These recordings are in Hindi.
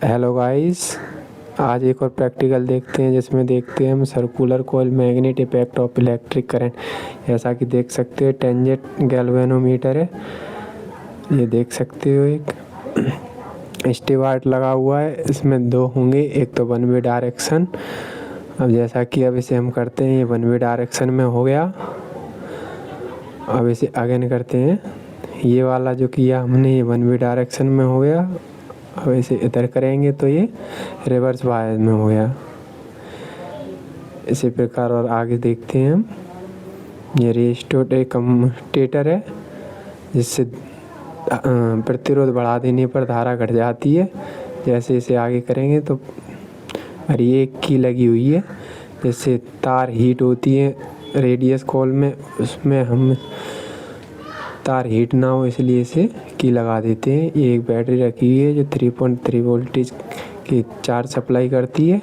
हेलो गाइस, आज एक और प्रैक्टिकल देखते हैं जिसमें देखते हैं हम circular coil magnet effect of electric current. जैसा कि देख सकते हैं टेंजेंट गैल्वेनोमीटर है, ये देख सकते हो एक स्टीवार्ट लगा हुआ है। इसमें दो होंगे, एक तो वन वे डायरेक्शन। अब जैसा कि अब इसे हम करते हैं, ये वन वे डायरेक्शन में हो गया। अब इसे अगेन करते हैं, ये वाला जो किया हमने ये वन वे डायरेक्शन में हो गया। अब इसे इधर करेंगे तो ये रिवर्स वायर में हो गया। इसी प्रकार और आगे देखते हैं हम, ये रेजिस्टर एक कम्यूटेटर है जिससे प्रतिरोध बढ़ा देने पर धारा घट जाती है। जैसे इसे आगे करेंगे तो और ये एक की लगी हुई है जिससे तार हीट होती है रेडियस कॉइल में, उसमें हम तार हीट ना हो इसलिए इसे की लगा देते हैं। ये एक बैटरी रखी हुई है जो 3.3 वोल्टेज की चार्ज सप्लाई करती है।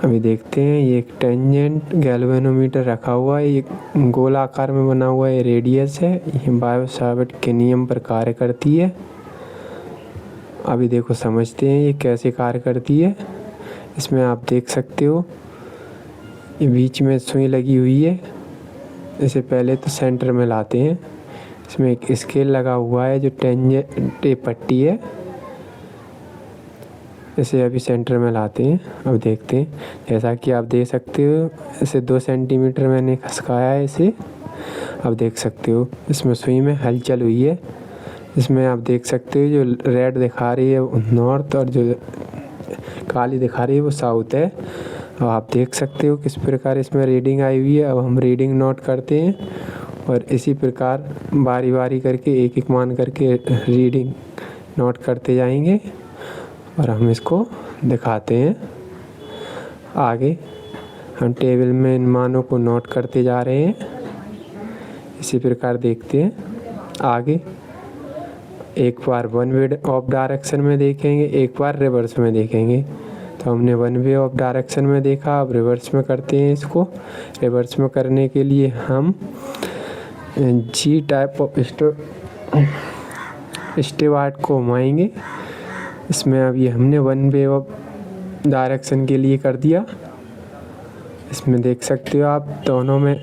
अभी देखते हैं, ये एक टेंजेंट गैल्वेनोमीटर रखा हुआ है, ये गोल आकार में बना हुआ है, रेडियस है, ये बायो-सावर्ट के नियम पर कार्य करती है। अभी देखो समझते हैं ये कैसे कार्य करती है। इसमें आप देख सकते हो ये बीच में सुई लगी हुई है। इसे पहले तो सेंटर में लाते हैं, इसमें एक स्केल लगा हुआ है जो टेंजेंट पट्टी है, इसे अभी सेंटर में लाते हैं। अब देखते हैं, जैसा कि आप देख सकते हो इसे 2 सेंटीमीटर मैंने खसकाया है इसे। अब देख सकते हो इसमें सुई में हलचल हुई है। इसमें आप देख सकते हो जो रेड दिखा रही है वो नॉर्थ और जो काली दिखा रही है वो साउथ है। अब आप देख सकते हो किस प्रकार इसमें रीडिंग आई हुई है। अब हम रीडिंग नोट करते हैं और इसी प्रकार बारी बारी करके एक एक मान करके रीडिंग नोट करते जाएंगे और हम इसको दिखाते हैं। आगे हम टेबल में इन मानों को नोट करते जा रहे हैं। इसी प्रकार देखते हैं आगे, एक बार वन वे ऑफ डायरेक्शन में देखेंगे, एक बार रिवर्स में देखेंगे। तो हमने वन वे ऑफ डायरेक्शन में देखा, अब रिवर्स में करते हैं इसको। रिवर्स में करने के लिए हम जी टाइप ऑफ स्टीवार्ट को घुमाएंगे। इसमें अब ये हमने वन वे ऑफ डायरेक्शन के लिए कर दिया। इसमें देख सकते हो आप दोनों में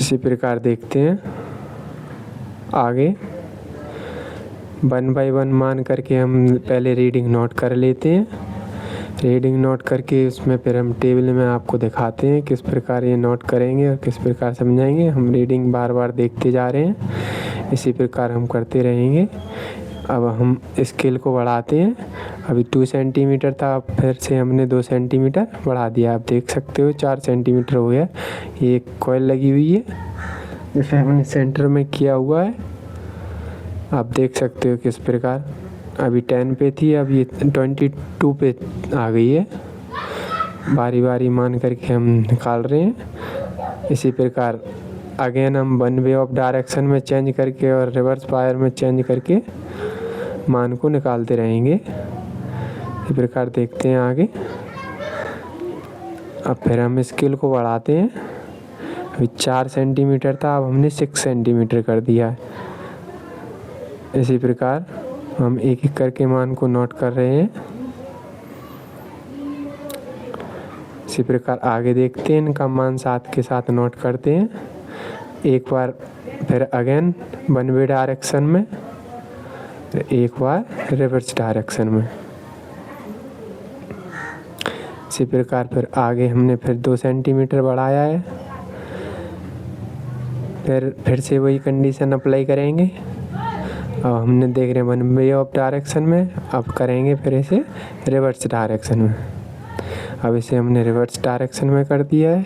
इसी प्रकार देखते हैं। आगे 1 बाय 1 मान करके हम पहले रीडिंग नोट कर लेते हैं। रीडिंग नोट करके उसमें फिर हम टेबल में आपको दिखाते हैं किस प्रकार ये नोट करेंगे और किस प्रकार समझाएंगे। हम रीडिंग बार बार देखते जा रहे हैं, इसी प्रकार हम करते रहेंगे। अब हम स्केल को बढ़ाते हैं। अभी 2 सेंटीमीटर था, अब फिर से हमने 2 सेंटीमीटर बढ़ा दिया। आप देख सकते हो 4 सेंटीमीटर हो गया। ये एक कॉइल लगी हुई है जिसे हमने सेंटर में किया हुआ है। आप देख सकते हो किस प्रकार अभी 10 पे थी, अब ये 22 पे आ गई है। बारी बारी मान करके हम निकाल रहे हैं। इसी प्रकार अगेन हम वन वे ऑफ डायरेक्शन में चेंज करके और रिवर्स वायर में चेंज करके मान को निकालते रहेंगे। इसी प्रकार देखते हैं आगे। अब फिर हम स्केल को बढ़ाते हैं। अभी 4 सेंटीमीटर था, अब हमने 6 सेंटीमीटर कर दिया है। इसी प्रकार हम एक एक करके मान को नोट कर रहे हैं। इसी प्रकार आगे देखते हैं, इनका मान साथ के साथ नोट करते हैं। एक बार फिर अगेन वन वे डायरेक्शन में, एक बार रिवर्स डायरेक्शन में। इसी प्रकार फिर आगे हमने फिर 2 सेंटीमीटर बढ़ाया है। फिर से वही कंडीशन अप्लाई करेंगे। अब हमने देख रहे हैं वन वे ऑफ डायरेक्शन में, अब करेंगे फिर इसे रिवर्स डायरेक्शन में। अब इसे हमने रिवर्स डायरेक्शन में कर दिया है।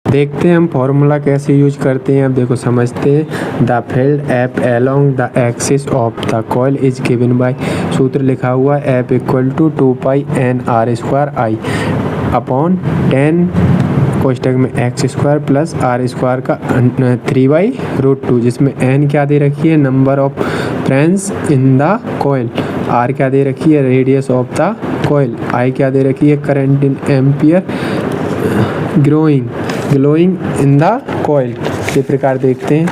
देखते हैं हम फॉर्मूला कैसे यूज करते हैं। अब देखो समझते हैं। The field F along the axis of the coil is given by, सूत्र लिखा हुआ है F equal to 2 pi N R square I upon 10 कोष्टक में x square plus R square का 3/√2, जिसमें एन क्या दे रखी है, number of friends in the coil, R क्या दे रखी है, radius of the coil, I क्या दे रखी है, current in ampere, glowing in the coil. इसी प्रकार देखते हैं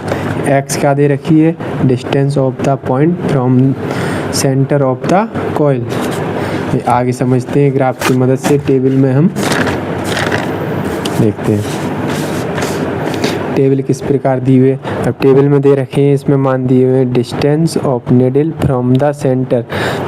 एक्स क्या दे रखी है, distance of the point from centre of the coil. आगे समझते हैं ग्राफ की मदद से। टेबल में हम देखते हैं टेबल किस प्रकार दी हुई है। अब टेबल में दे रखे हैं, इसमें मान दिए हुए हैं distance of needle from the centre.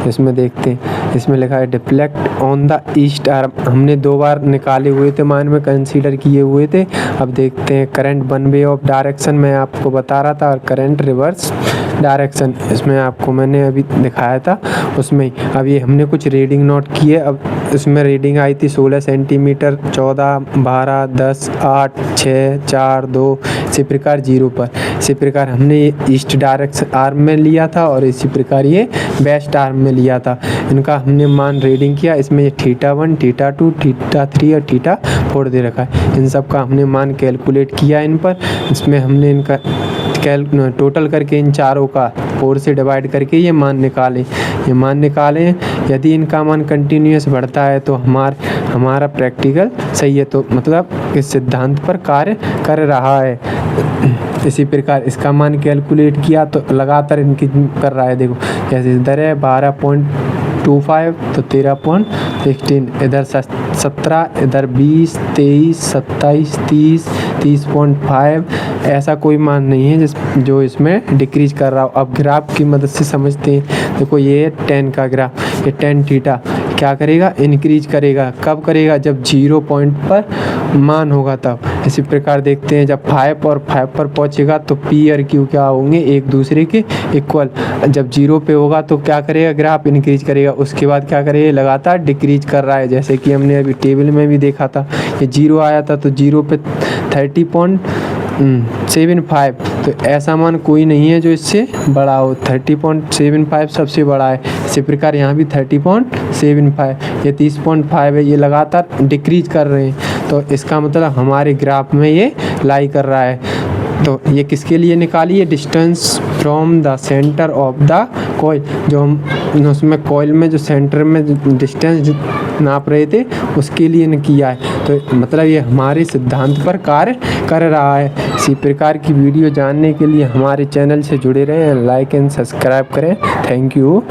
इसमें देखते हैं, इसमें लिखा है deflect on the east arm. हमने 2 बार निकाले हुए थे, मान में कंसीडर किए हुए थे। अब देखते हैं current one way of direction मैं आपको बता रहा था, और करंट रिवर्स डायरेक्शन इसमें आपको मैंने अभी दिखाया था उसमें। अब ये हमने कुछ रीडिंग नोट की है। अब इसमें रीडिंग आई थी 16 सेंटीमीटर, 14, 12, 10, 8, 6, 4, 2, इसी प्रकार 0 पर। इसी प्रकार हमने ये ईस्ट डायरेक्शन आर्म में लिया था और इसी प्रकार ये वेस्ट आर्म में लिया था। इनका हमने मान रीडिंग किया। इसमें ये θ1, θ2, θ3 और θ4 दे रखा है। इन सब का हमने मान कैलकुलेट किया इन पर। इसमें हमने इनका टोटल करके इन चारों का 4 से डिवाइड करके ये मान निकालें। यदि इनका मान कंटिन्यूस बढ़ता है तो हमारा प्रैक्टिकल सही है, तो मतलब इस सिद्धांत पर कार्य कर रहा है। इसी प्रकार इसका मान कैलकुलेट किया तो लगातार इनकी कर रहा है। देखो जैसे इधर है 12.25 तो 13.16, इधर 17, इधर 20, 23, 27, 30, 30.5। ऐसा कोई मान नहीं है जो इसमें डिक्रीज कर रहा हो। अब ग्राफ की मदद से समझते हैं। देखो ये है 10 का ग्राफ, ये 10 थीटा क्या करेगा, इंक्रीज करेगा। कब करेगा, जब 0 पॉइंट पर मान होगा तब। इसी प्रकार देखते हैं जब 5 और 5 पर पहुंचेगा तो P और Q क्या होंगे, एक दूसरे के इक्वल। जब 0 पे होगा तो क्या करेगा, ग्राफ इंक्रीज करेगा। उसके बाद क्या करेगा, लगातार डिक्रीज कर रहा है। जैसे कि हमने अभी टेबल में भी देखा था, ये 0 आया था तो 0 पे 30.75, तो ऐसा मान कोई नहीं है जो इससे बड़ा हो। 30.75 सबसे बड़ा है। इसी प्रकार यहाँ भी 30.75, ये 30.5 है। ये लगातार डिक्रीज कर रहे हैं, तो इसका मतलब हमारे ग्राफ में ये लाई कर रहा है। तो ये किसके लिए निकाली है, distance from the centre of the coil. जो हम उसमें कॉइल में जो सेंटर में डिस्टेंस नाप रहे थे उसके लिए किया है। तो मतलब ये हमारे सिद्धांत पर कार्य कर रहा है। इसी प्रकार की वीडियो जानने के लिए हमारे चैनल से जुड़े रहें, लाइक एंड सब्सक्राइब करें। Thank you.